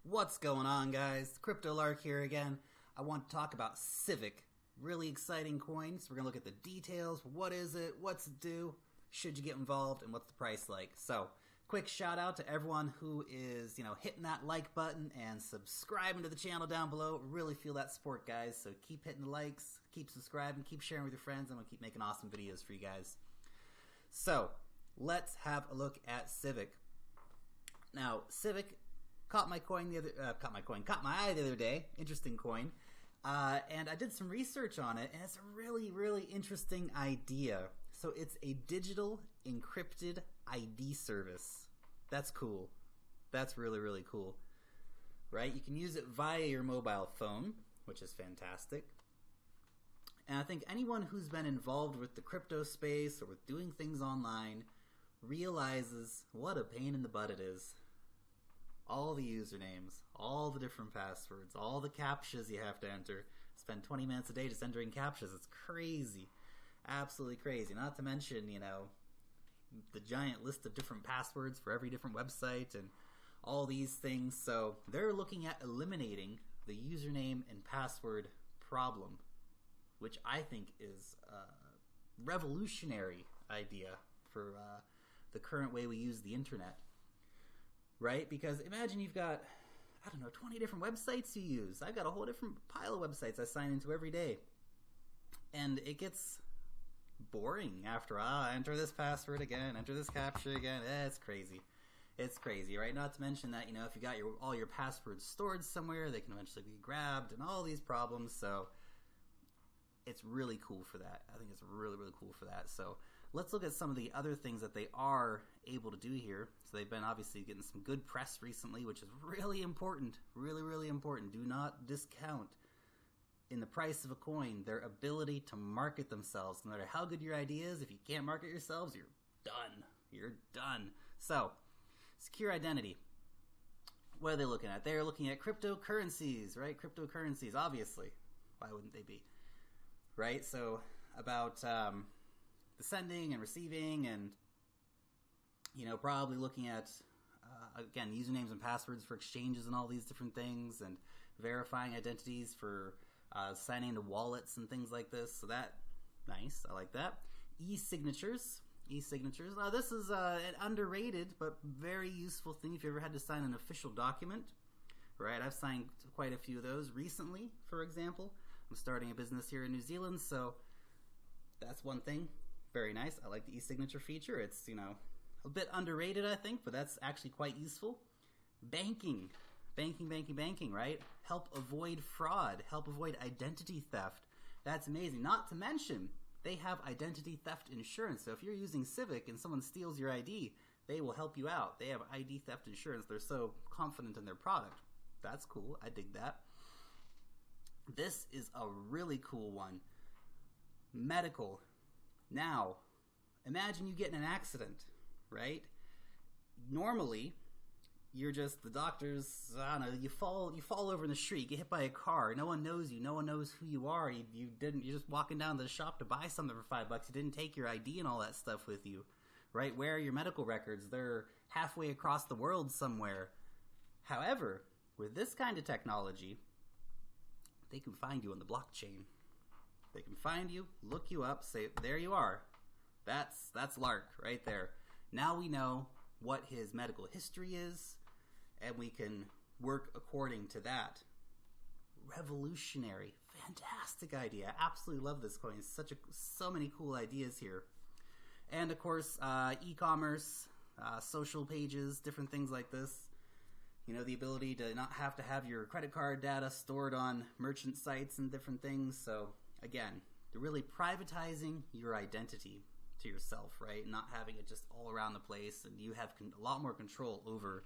What's going on, guys? Crypto Lark here again. I want to talk about Civic. Really exciting coins. We're going to look at the details. What is it? What's it do? Should you get involved? And what's the price like? So, quick shout out to everyone who is, hitting that like button and subscribing to the channel down below. Really feel that support, guys. So keep hitting the likes, keep subscribing, keep sharing with your friends. I'm going to keep making awesome videos for you guys. So, let's have a look at Civic. Now, Civic caught my eye the other day. Interesting coin. And I did some research on it, and it's a really, really interesting idea. So it's a digital encrypted ID service. That's cool. That's really, really cool. Right? You can use it via your mobile phone, which is fantastic. And I think anyone who's been involved with the crypto space or with doing things online realizes what a pain in the butt it is. All the usernames, all the different passwords, all the captchas you have to enter. Spend 20 minutes a day just entering captchas. It's crazy. Absolutely crazy. Not to mention, the giant list of different passwords for every different website and all these things. So they're looking at eliminating the username and password problem, which I think is a revolutionary idea for the current way we use the internet. Right? Because imagine you've got, 20 different websites you use. I've got a whole different pile of websites I sign into every day. And it gets boring after, enter this password again, enter this captcha again. It's crazy. It's crazy, right? Not to mention that, if you got all your passwords stored somewhere, they can eventually be grabbed and all these problems. So it's really cool for that. I think it's really, really cool for that. So let's look at some of the other things that they are able to do here. So they've been obviously getting some good press recently, which is really important. Really, really important. Do not discount in the price of a coin their ability to market themselves. No matter how good your idea is, if you can't market yourselves, you're done. You're done. So, secure identity. What are they looking at? They're looking at cryptocurrencies, right? Cryptocurrencies, obviously. Why wouldn't they be? Right? So about the sending and receiving and, probably looking at, again, usernames and passwords for exchanges and all these different things and verifying identities for signing into wallets and things like this. So that, nice. I like that. E-signatures. Now, this is an underrated but very useful thing if you ever had to sign an official document. Right, I've signed quite a few of those recently, for example. I'm starting a business here in New Zealand, so that's one thing. Very nice. I like the e-signature feature. It's, a bit underrated, I think, but that's actually quite useful. Banking, right? Help avoid fraud, help avoid identity theft. That's amazing. Not to mention, they have identity theft insurance. So if you're using Civic and someone steals your ID, they will help you out. They have ID theft insurance. They're so confident in their product. That's cool. I dig that. This is a really cool one. Medical. Now, imagine you get in an accident, right? Normally, you're just the doctors. You fall over in the street, you get hit by a car. No one knows you. No one knows who you are. You're just walking down to the shop to buy something for $5. You didn't take your ID and all that stuff with you, right? Where are your medical records? They're halfway across the world somewhere. However, with this kind of technology, they can find you on the blockchain. They can find you, look you up, say, there you are. That's Lark right there. Now we know what his medical history is, and we can work according to that. Revolutionary. Fantastic idea. I absolutely love this coin. So many cool ideas here. And of course, e-commerce, social pages, different things like this. The ability to not have to have your credit card data stored on merchant sites and different things. So, again, they're really privatizing your identity to yourself, right? Not having it just all around the place, and you have a lot more control over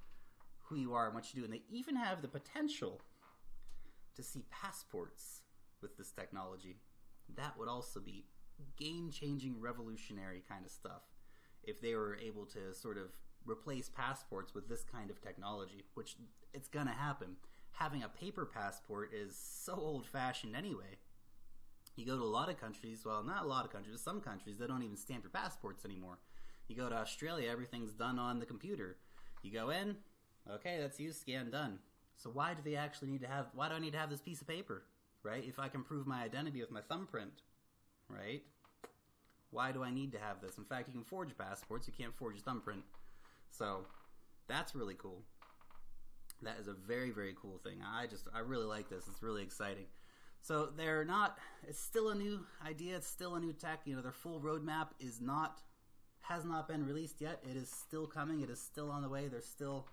who you are and what you do. And they even have the potential to see passports with this technology. That would also be game-changing, revolutionary kind of stuff if they were able to sort of replace passports with this kind of technology, which it's gonna happen. Having a paper passport is so old-fashioned anyway. You go to a lot of countries, well, not a lot of countries, some countries, they don't even stamp your passports anymore. You go to Australia, everything's done on the computer. You go in, okay, that's you, scan, done. So why do I need to have this piece of paper, right? If I can prove my identity with my thumbprint, right? Why do I need to have this? In fact, you can forge passports, you can't forge a thumbprint. So that's really cool. That is a very, very cool thing. I really like this. It's really exciting. So it's still a new idea. It's still a new tech. Their full roadmap has not been released yet. It is still coming. It is still on the way. They're still,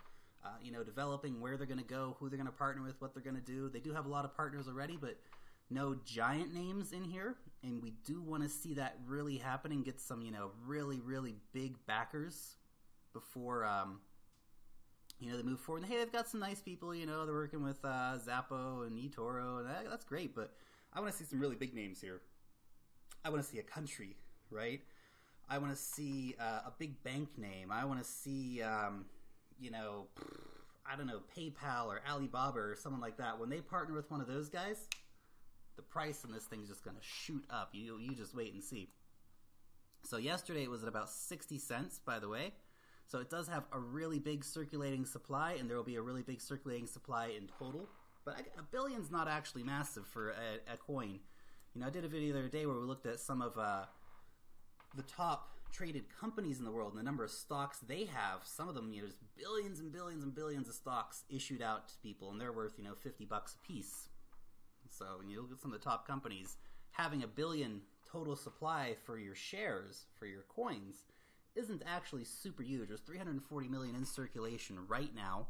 developing where they're going to go, who they're going to partner with, what they're going to do. They do have a lot of partners already, but no giant names in here. And we do want to see that really happen, get some, really, really big backers before, they move forward. And hey, they've got some nice people, they're working with Zappo and eToro, and that's great, but I want to see some really big names here. I want to see a country, right? I want to see a big bank name. I want to see, I don't know, PayPal or Alibaba or someone like that. When they partner with one of those guys, the price on this thing is just going to shoot up. You just wait and see. So yesterday it was at about 60 cents, by the way. So it does have a really big circulating supply, and there will be a really big circulating supply in total. But a billion's not actually massive for a coin. I did a video the other day where we looked at some of the top traded companies in the world and the number of stocks they have. Some of them, there's billions and billions and billions of stocks issued out to people, and they're worth, $50 a piece. So when you look at some of the top companies, having a billion total supply for your shares, for your coins, isn't actually super huge. There's 340 million in circulation right now,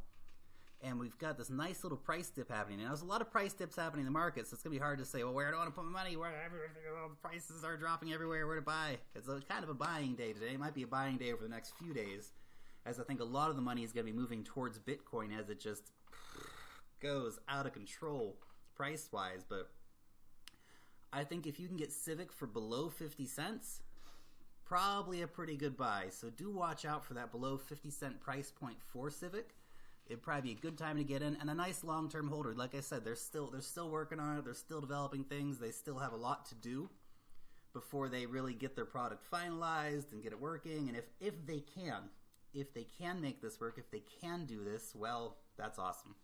and we've got this nice little price dip happening. And there's a lot of price dips happening in the market, so it's going to be hard to say, well, where do I want to put my money? Where the prices are dropping everywhere, where to buy? It's kind of a buying day today. It might be a buying day over the next few days, as I think a lot of the money is going to be moving towards Bitcoin as it just goes out of control price-wise. But I think if you can get Civic for below 50 cents, probably a pretty good buy. So do watch out for that below 50 cent price point for Civic. It'd probably be a good time to get in, and a nice long-term holder. Like I said, they're still working on it. They're still developing things. They still have a lot to do before they really get their product finalized and get it working. And if they can make this work, if they can do this, well, that's awesome.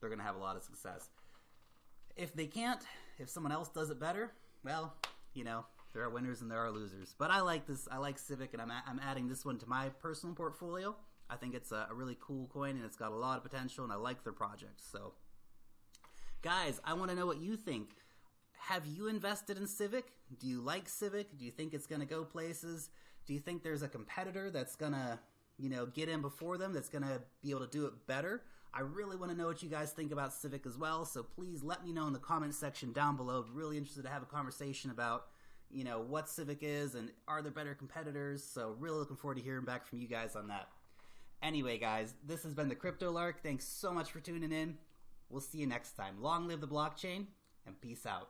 They're going to have a lot of success. If they can't, if someone else does it better, well, there are winners and there are losers. But I like this. I like Civic, and I'm adding this one to my personal portfolio. I think it's a really cool coin, and it's got a lot of potential, and I like their project. So, guys, I want to know what you think. Have you invested in Civic? Do you like Civic? Do you think it's going to go places? Do you think there's a competitor that's going to, get in before them, that's going to be able to do it better? I really want to know what you guys think about Civic as well, so please let me know in the comment section down below. I'm really interested to have a conversation about, what Civic is and are there better competitors. So really looking forward to hearing back from you guys on that. Anyway, guys, this has been the Crypto Lark. Thanks so much for tuning in. We'll see you next time. Long live the blockchain, and peace out.